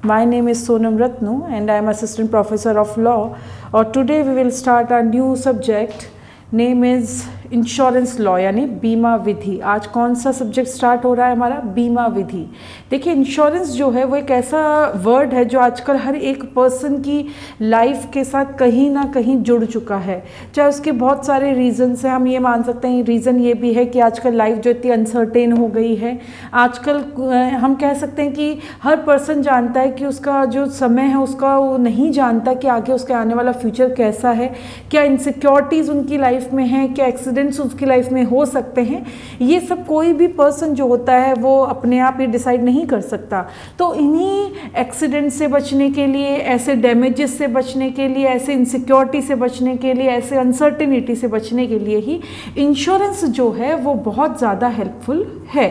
My name is Sonam Ratnu and I am Assistant Professor of Law. Today we will start a new subject. Name is insurance law यानी बीमा विधि। आज कौन सा subject start हो रहा है हमारा? बीमा विधि। देखिए इंश्योरेंस जो है वो एक ऐसा वर्ड है जो आजकल हर एक पर्सन की लाइफ के साथ कहीं ना कहीं जुड़ चुका है। चाहे उसके बहुत सारे रीज़न्स हैं, हम ये मान सकते हैं रीज़न ये भी है कि आजकल लाइफ जो इतनी अनसर्टेन हो गई है। आजकल हम कह सकते हैं कि हर पर्सन जानता है कि उसका जो समय है उसका वो नहीं जानता कि आगे उसका आने वाला फ्यूचर कैसा है, क्या इनसिक्योरिटीज़ उनकी लाइफ में हैं, क्या एक्सीडेंट्स उसकी लाइफ में हो सकते हैं। ये सब कोई भी पर्सन जो होता है वो अपने आप ही डिसाइड नहीं कर सकता। तो इन्हीं एक्सीडेंट से बचने के लिए, ऐसे डैमेजेस से बचने के लिए, ऐसे इनसिक्योरिटी से बचने के लिए, ऐसे अनसर्टेनिटी से बचने के लिए ही इंश्योरेंस जो है वो बहुत ज़्यादा हेल्पफुल है।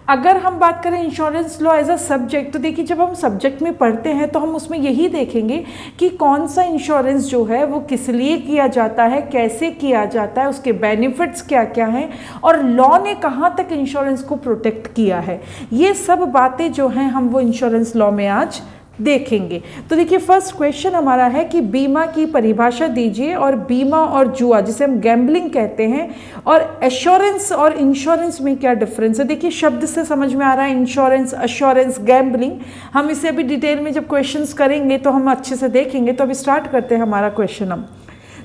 अगर हम बात करें insurance law as a subject, तो देखिए जब हम सब्जेक्ट में पढ़ते हैं तो हम उसमें यही देखेंगे कि कौन सा इंश्योरेंस जो है वो किस लिए किया जाता है, कैसे किया जाता है, उसके बेनिफिट्स क्या क्या हैं और लॉ ने कहाँ तक इंश्योरेंस को प्रोटेक्ट किया है। ये सब बातें जो हैं हम वो इंश्योरेंस लॉ में आज देखेंगे। तो देखिए फर्स्ट क्वेश्चन हमारा है कि बीमा की परिभाषा दीजिए और बीमा और जुआ जिसे हम गैम्बलिंग कहते हैं और एश्योरेंस और इंश्योरेंस में क्या डिफरेंस है। देखिए शब्द से समझ में आ रहा है इंश्योरेंस, एश्योरेंस, गैम्बलिंग। हम इसे अभी डिटेल में जब क्वेश्चंस करेंगे तो हम अच्छे से देखेंगे। तो अभी स्टार्ट करते हैं हमारा क्वेश्चन हम।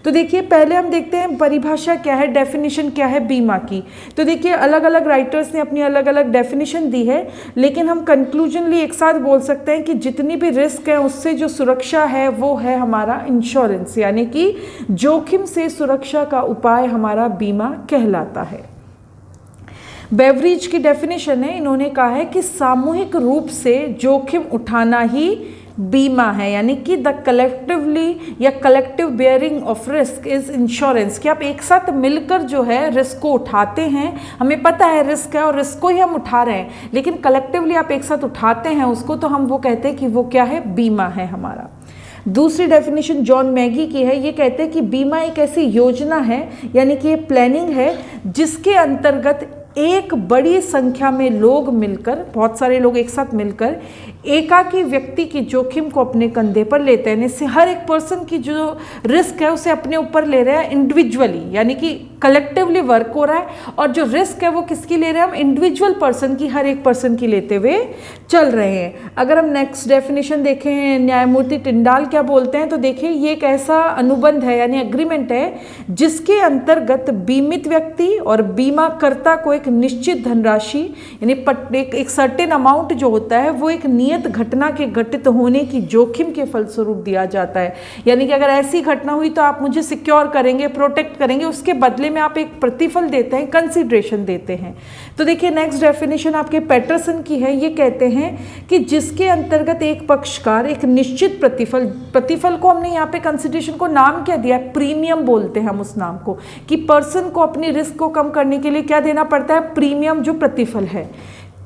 तो देखिए पहले हम देखते हैं परिभाषा क्या है, डेफिनेशन क्या है बीमा की। तो देखिए अलग अलग राइटर्स ने अपनी अलग अलग डेफिनेशन दी है, लेकिन हम कंक्लूजनली एक साथ बोल सकते हैं कि जितनी भी रिस्क है उससे जो सुरक्षा है वो है हमारा इंश्योरेंस, यानी कि जोखिम से सुरक्षा का उपाय हमारा बीमा कहलाता है। बेवरिज की डेफिनेशन है, इन्होंने कहा है कि सामूहिक रूप से जोखिम उठाना ही बीमा है, यानी कि द कलेक्टिवली या collective bearing of risk is insurance, कि आप एक साथ मिलकर जो है रिस्क को उठाते हैं। हमें पता है रिस्क है और रिस्क को ही हम उठा रहे हैं, लेकिन कलेक्टिवली आप एक साथ उठाते हैं उसको, तो हम वो कहते हैं कि वो क्या है, बीमा है हमारा। दूसरी डेफिनेशन जॉन मैगी की है, ये कहते हैं कि बीमा एक ऐसी योजना है, यानी कि ये प्लानिंग है जिसके अंतर्गत एक बड़ी संख्या में लोग मिलकर, बहुत सारे लोग एक साथ मिलकर एकाकी व्यक्ति की जोखिम को अपने कंधे पर लेते हैं। इससे हर एक पर्सन की जो रिस्क है उसे अपने ऊपर ले रहे हैं इंडिविजुअली, यानी कि कलेक्टिवली वर्क हो रहा है, और जो रिस्क है वो किसकी ले रहे हैं, हम इंडिविजुअल पर्सन की, हर एक पर्सन की लेते हुए चल रहे हैं। अगर हम नेक्स्ट डेफिनेशन देखें, न्यायमूर्ति टिंडाल क्या बोलते हैं, तो देखिए ये एक ऐसा अनुबंध है यानी एग्रीमेंट है जिसके अंतर्गत बीमित व्यक्ति और बीमाकर्ता को एक निश्चित धनराशि यानी एक सर्टेन अमाउंट जो होता है वो एक नियत घटना के घटित होने की जोखिम के फलस्वरूप दिया जाता है। यानी कि अगर ऐसी घटना हुई तो आप मुझे सिक्योर करेंगे, प्रोटेक्ट करेंगे, उसके बदले में आप एक प्रतिफल देते हैं, कंसिडरेशन देते हैं। तो देखिए नेक्स्ट डेफिनेशन आपके पैटरसन की है, ये कहते हैं कि जिसके अंतर्गत एक पक्षकार एक निश्चित प्रतिफल को हमने यहाँ पे कंसिडरेशन को नाम क्या दिया, प्रीमियम बोलते हैं हम उस नाम को, कि पर्सन को अपनी रिस्क को कम करने के लिए क्या देना पड़ता है, प्रीमियम जो प्रतिफल है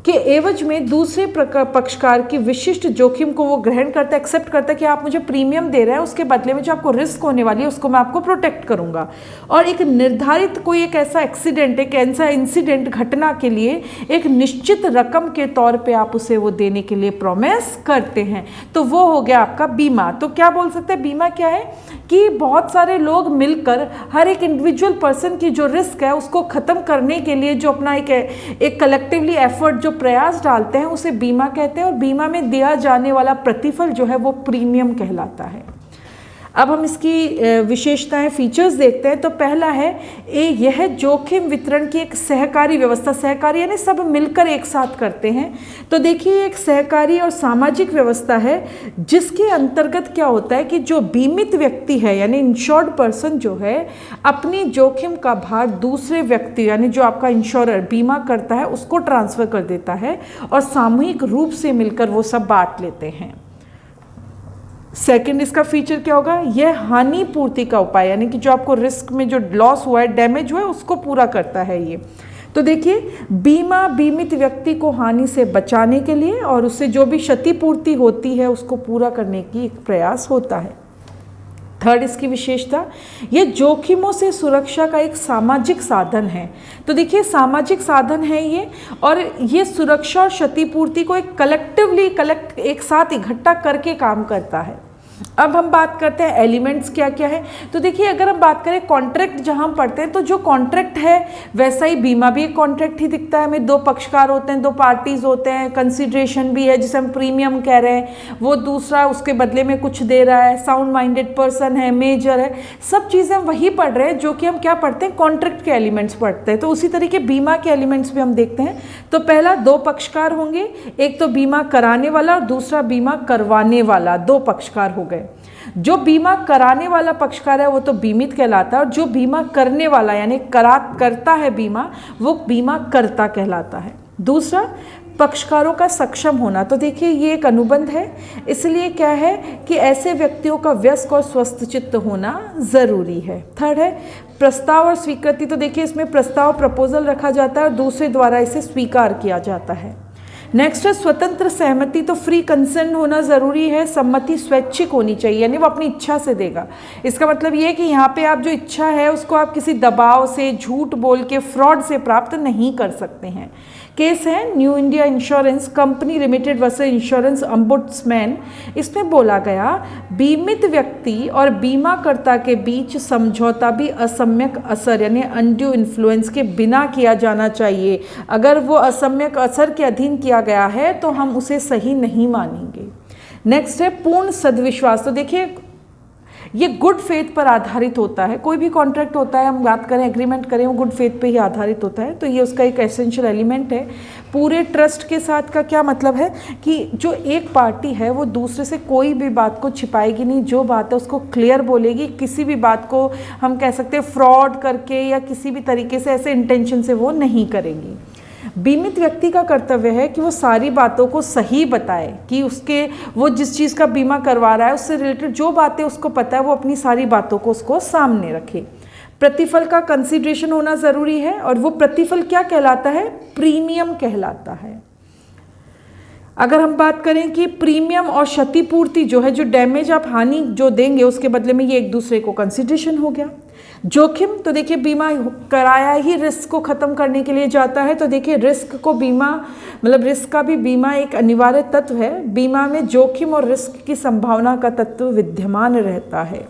के एवज में दूसरे पक्षकार की विशिष्ट जोखिम को वो ग्रहण करता है, एक्सेप्ट करता है कि आप मुझे प्रीमियम दे रहे हैं, उसके बदले में जो आपको रिस्क होने वाली है उसको मैं आपको प्रोटेक्ट करूंगा। और एक निर्धारित कोई एक ऐसा एक्सीडेंट, एक ऐसा इंसिडेंट घटना के लिए एक निश्चित रकम के तौर पे आप उसे वो देने के लिए प्रॉमिस करते हैं। तो वो हो गया आपका बीमा। तो क्या बोल सकते हैं बीमा क्या है, कि बहुत सारे लोग मिलकर हर एक इंडिविजुअल पर्सन की जो रिस्क है उसको ख़त्म करने के लिए जो अपना एक कलेक्टिवली एफर्ट जो प्रयास डालते हैं उसे बीमा कहते हैं, और बीमा में दिया जाने वाला प्रतिफल जो है वो प्रीमियम कहलाता है। अब हम इसकी विशेषताएं, फीचर्स देखते हैं। तो पहला है यह जोखिम वितरण की एक सहकारी व्यवस्था, सहकारी यानी सब मिलकर एक साथ करते हैं। तो देखिए एक सहकारी और सामाजिक व्यवस्था है जिसके अंतर्गत क्या होता है कि जो बीमित व्यक्ति है यानी इंश्योर्ड पर्सन जो है अपनी जोखिम का भार दूसरे व्यक्ति यानी जो आपका इंश्योरर बीमा करता है उसको ट्रांसफर कर देता है और सामूहिक रूप से मिलकर वो सब बांट लेते हैं। सेकंड इसका फीचर क्या होगा, यह हानि पूर्ति का उपाय, यानी कि जो आपको रिस्क में जो लॉस हुआ है, डैमेज हुआ है, उसको पूरा करता है ये। तो देखिए बीमा बीमित व्यक्ति को हानि से बचाने के लिए और उससे जो भी क्षतिपूर्ति होती है उसको पूरा करने की एक प्रयास होता है। थर्ड इसकी विशेषता, ये जोखिमों से सुरक्षा का एक सामाजिक साधन है। तो देखिए सामाजिक साधन है ये, और ये सुरक्षा और क्षतिपूर्ति को एक साथ इकट्ठा करके काम करता है। अब हम बात करते हैं एलिमेंट्स क्या क्या है। तो देखिए अगर हम बात करें कॉन्ट्रैक्ट जहाँ हम पढ़ते हैं, तो जो कॉन्ट्रैक्ट है वैसा ही बीमा भी एक कॉन्ट्रैक्ट ही दिखता है हमें। दो पक्षकार होते हैं, दो पार्टीज होते हैं, कंसिडरेशन भी है जिसे हम प्रीमियम कह रहे हैं, वो दूसरा उसके बदले में कुछ दे रहा है, साउंड माइंडेड पर्सन है, मेजर है, सब चीज़ें हम वही पढ़ रहे हैं जो कि हम क्या पढ़ते हैं, कॉन्ट्रैक्ट के एलिमेंट्स पढ़ते हैं। तो उसी तरीके बीमा के एलिमेंट्स भी हम देखते हैं। तो पहला दो पक्षकार होंगे, एक तो बीमा कराने वाला और दूसरा बीमा करवाने वाला, दो पक्षकार हो गए। जो बीमा कराने वाला पक्षकार है वो तो बीमित कहलाता है, और जो बीमा करने वाला यानी करता है बीमा, वो बीमा कर्ता कहलाता है। दूसरा पक्षकारों का सक्षम होना। तो देखिए ये एक अनुबंध है, इसलिए क्या है कि ऐसे व्यक्तियों का व्यस्क और स्वस्थ चित्त होना ज़रूरी है। थर्ड है प्रस्ताव और स्वीकृति। तो देखिए इसमें प्रस्ताव प्रपोजल रखा जाता है और दूसरे द्वारा इसे स्वीकार किया जाता है। नेक्स्ट है स्वतंत्र सहमति। तो फ्री कंसेंट होना ज़रूरी है, सम्मति स्वैच्छिक होनी चाहिए, यानी वो अपनी इच्छा से देगा। इसका मतलब ये है कि यहाँ पे आप जो इच्छा है उसको आप किसी दबाव से, झूठ बोल के, फ्रॉड से प्राप्त नहीं कर सकते हैं। केस है new India insurance company limited versus insurance ombudsman। इसमें बोला गया बीमित व्यक्ति और बीमाकर्ता के बीच समझौता भी असम्यक असर यानी अनड्यू इन्फ्लुएंस के बिना किया जाना चाहिए। अगर वो असम्यक असर के अधीन किया गया है तो हम उसे सही नहीं मानेंगे। नेक्स्ट है पूर्ण सद्विश्वास। तो देखिए ये गुड फेथ पर आधारित होता है। कोई भी कॉन्ट्रैक्ट होता है, हम बात करें एग्रीमेंट करें, वो गुड फेथ पे ही आधारित होता है। तो ये उसका एक एसेंशियल एलिमेंट है। पूरे ट्रस्ट के साथ का क्या मतलब है कि जो एक पार्टी है वो दूसरे से कोई भी बात को छिपाएगी नहीं, जो बात है उसको क्लियर बोलेगी, किसी भी बात को हम कह सकते हैं फ्रॉड करके या किसी भी तरीके से ऐसे इंटेंशन से वो नहीं करेंगी। बीमित व्यक्ति का कर्तव्य है कि वो सारी बातों को सही बताए, कि वो जिस चीज़ का बीमा करवा रहा है उससे रिलेटेड जो बातें उसको पता है वो अपनी सारी बातों को उसको सामने रखे। प्रतिफल का कंसीडरेशन होना ज़रूरी है, और वो प्रतिफल क्या कहलाता है, प्रीमियम कहलाता है। अगर हम बात करें कि प्रीमियम और क्षतिपूर्ति जो है, जो डैमेज आप हानि जो देंगे उसके बदले में, ये एक दूसरे को कंसीडरेशन हो गया। जोखिम, तो देखिए बीमा कराया ही रिस्क को ख़त्म करने के लिए जाता है। तो देखिए रिस्क को बीमा मतलब रिस्क का भी बीमा एक अनिवार्य तत्व है। बीमा में जोखिम और रिस्क की संभावना का तत्व विद्यमान रहता है।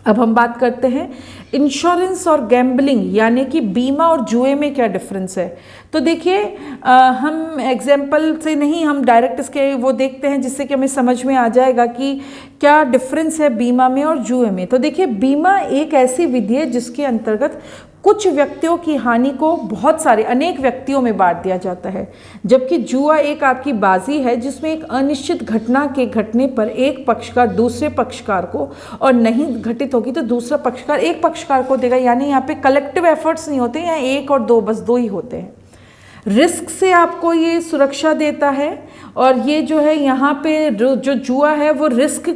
अब हम बात करते हैं इंश्योरेंस और गैम्बलिंग, यानी कि बीमा और जुए में क्या डिफरेंस है। तो देखिए हम एग्जाम्पल से नहीं, हम डायरेक्ट इसके वो देखते हैं जिससे कि हमें समझ में आ जाएगा कि क्या डिफरेंस है बीमा में और जुए में। तो देखिए बीमा एक ऐसी विधि है जिसके अंतर्गत कुछ व्यक्तियों की हानि को बहुत सारे अनेक व्यक्तियों में बांट दिया जाता है, जबकि जुआ एक आपकी बाजी है जिसमें एक अनिश्चित घटना के घटने पर एक पक्षकार दूसरे पक्षकार को, और नहीं घटित होगी तो दूसरा पक्षकार एक पक्षकार को देगा। यानी यहाँ पे कलेक्टिव एफर्ट्स नहीं होते, यहाँ एक और दो, बस दो ही होते हैं। रिस्क से आपको ये सुरक्षा देता है, और ये जो है यहाँ पे जो जुआ है वो रिस्क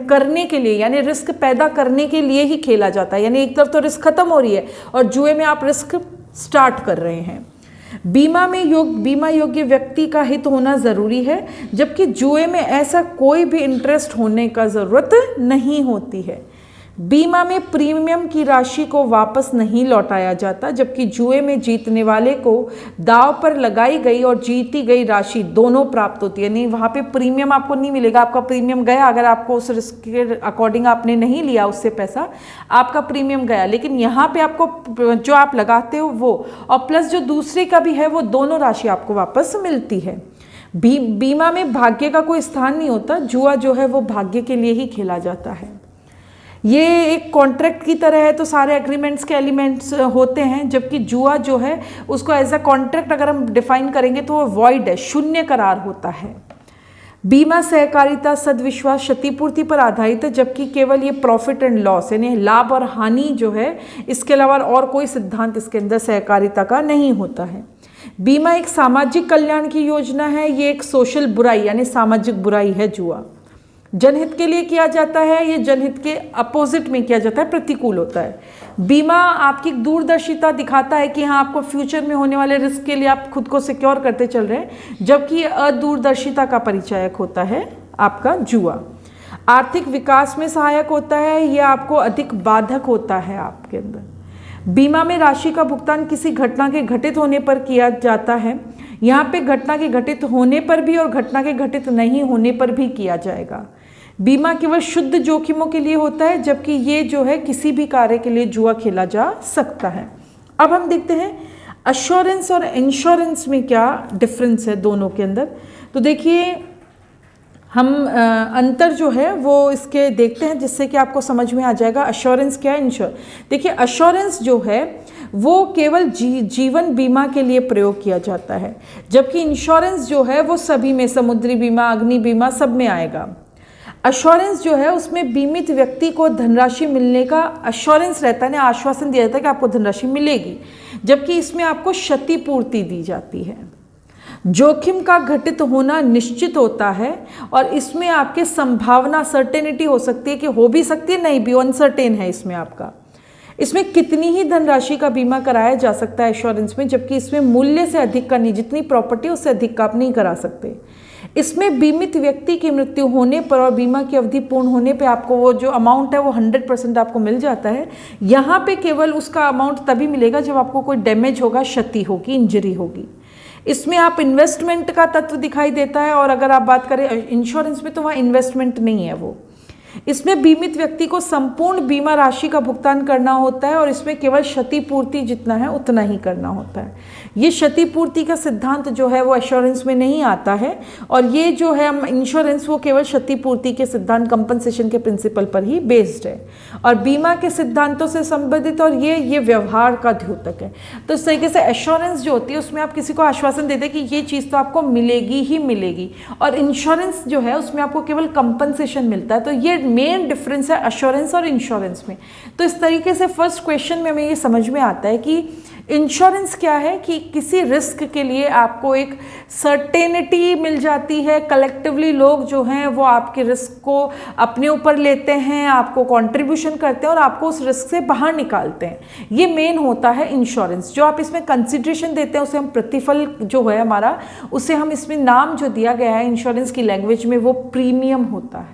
करने के लिए यानी रिस्क पैदा करने के लिए ही खेला जाता है। यानी एक तरफ तो रिस्क खत्म हो रही है और जुए में आप रिस्क स्टार्ट कर रहे हैं। बीमा योग्य व्यक्ति का हित होना ज़रूरी है, जबकि जुए में ऐसा कोई भी इंटरेस्ट होने का ज़रूरत नहीं होती है। बीमा में प्रीमियम की राशि को वापस नहीं लौटाया जाता, जबकि जुए में जीतने वाले को दांव पर लगाई गई और जीती गई राशि दोनों प्राप्त होती है। नहीं, वहाँ पे प्रीमियम आपको नहीं मिलेगा, आपका प्रीमियम गया, अगर आपको उस रिस्क के अकॉर्डिंग आपने नहीं लिया उससे पैसा, आपका प्रीमियम गया। लेकिन यहाँ पे आपको जो आप लगाते हो वो और प्लस जो दूसरे का भी है वो दोनों राशि आपको वापस मिलती है। बीमा में भाग्य का कोई स्थान नहीं होता, जुआ जो है वो भाग्य के लिए ही खेला जाता है। ये एक कॉन्ट्रैक्ट की तरह है, तो सारे एग्रीमेंट्स के एलिमेंट्स होते हैं, जबकि जुआ जो है उसको एज अ कॉन्ट्रैक्ट अगर हम डिफाइन करेंगे तो वो वॉइड है, शून्य करार होता है। बीमा सहकारिता सद्विश्वास क्षतिपूर्ति पर आधारित है, जबकि केवल ये प्रॉफिट एंड लॉस यानी लाभ और हानि जो है, इसके अलावा और कोई सिद्धांत इसके अंदर सहकारिता का नहीं होता है। बीमा एक सामाजिक कल्याण की योजना है, ये एक सोशल बुराई यानी सामाजिक बुराई है जुआ। जनहित के लिए किया जाता है, ये जनहित के अपोजिट में किया जाता है, प्रतिकूल होता है। बीमा आपकी दूरदर्शिता दिखाता है कि हाँ आपको फ्यूचर में होने वाले रिस्क के लिए आप खुद को सिक्योर करते चल रहे हैं, जबकि ये अदूरदर्शिता का परिचायक होता है आपका जुआ। आर्थिक विकास में सहायक होता है या आपको अधिक बाधक होता है आपके अंदर। बीमा में राशि का भुगतान किसी घटना के घटित होने पर किया जाता है। यहाँ पे घटना के घटित होने पर भी और घटना के घटित नहीं होने पर भी किया जाएगा। बीमा केवल शुद्ध जोखिमों के लिए होता है, जबकि ये जो है किसी भी कार्य के लिए जुआ खेला जा सकता है। अब हम देखते हैं एश्योरेंस और इंश्योरेंस में क्या डिफरेंस है दोनों के अंदर। तो देखिए हम अंतर जो है वो इसके देखते हैं, जिससे कि आपको समझ में आ जाएगा एश्योरेंस क्या है, देखिए एश्योरेंस जो है वो केवल जीवन बीमा के लिए प्रयोग किया जाता है, जबकि इंश्योरेंस जो है वो सभी में, समुद्री बीमा, अग्नि बीमा, सब में आएगा। एश्योरेंस जो है उसमें बीमित व्यक्ति को धनराशि मिलने का एश्योरेंस रहता है, आश्वासन दिया जाता है कि आपको धनराशि मिलेगी, जबकि इसमें आपको क्षतिपूर्ति दी जाती है। जोखिम का घटित होना निश्चित होता है और इसमें आपके संभावना, सर्टेनिटी हो सकती है कि हो भी सकती है, नहीं भी, अनसर्टेन है इसमें आपका। इसमें कितनी ही धनराशि का बीमा कराया जा सकता है एश्योरेंस में, जबकि इसमें मूल्य से अधिक का नहीं, जितनी प्रॉपर्टी उससे अधिक का आप नहीं करा सकते। इसमें बीमित व्यक्ति की मृत्यु होने पर और बीमा की अवधि पूर्ण होने पे आपको वो जो अमाउंट है वो 100% आपको मिल जाता है। यहाँ पे केवल उसका अमाउंट तभी मिलेगा जब आपको कोई डैमेज होगा, क्षति होगी, इंजरी होगी। इसमें आप इन्वेस्टमेंट का तत्व दिखाई देता है, और अगर आप बात करें इंश्योरेंस में तो वहाँ इन्वेस्टमेंट नहीं है वो। इसमें बीमित व्यक्ति को संपूर्ण बीमा राशि का भुगतान करना होता है और इसमें केवल क्षतिपूर्ति जितना है उतना ही करना होता है। ये क्षतिपूर्ति का सिद्धांत जो है वो एश्योरेंस में नहीं आता है, और ये जो है इंश्योरेंस वो केवल क्षतिपूर्ति के सिद्धांत, कंपनसेशन के प्रिंसिपल पर ही बेस्ड है, और बीमा के सिद्धांतों से संबंधित, और ये व्यवहार का द्योतक है। तो इस तरीके से एश्योरेंस जो होती है उसमें आप किसी को आश्वासन देते हैं कि ये चीज़ तो आपको मिलेगी ही मिलेगी, और इंश्योरेंस जो है उसमें आपको केवल कंपनसेशन मिलता है। तो ये मेन डिफरेंस है एश्योरेंस और इंश्योरेंस में। तो इस तरीके से फर्स्ट क्वेश्चन में हमें ये समझ में आता है कि इंश्योरेंस क्या है, कि किसी रिस्क के लिए आपको एक सर्टेनिटी मिल जाती है, कलेक्टिवली लोग जो हैं वो आपके रिस्क को अपने ऊपर लेते हैं, आपको कंट्रीब्यूशन करते हैं और आपको उस रिस्क से बाहर निकालते हैं। ये मेन होता है इंश्योरेंस। जो आप इसमें कंसिडरेशन देते हैं उसे हम प्रतिफल जो है हमारा, उसे हम इसमें नाम जो दिया गया है इंश्योरेंस की लैंग्वेज में वो प्रीमियम होता है।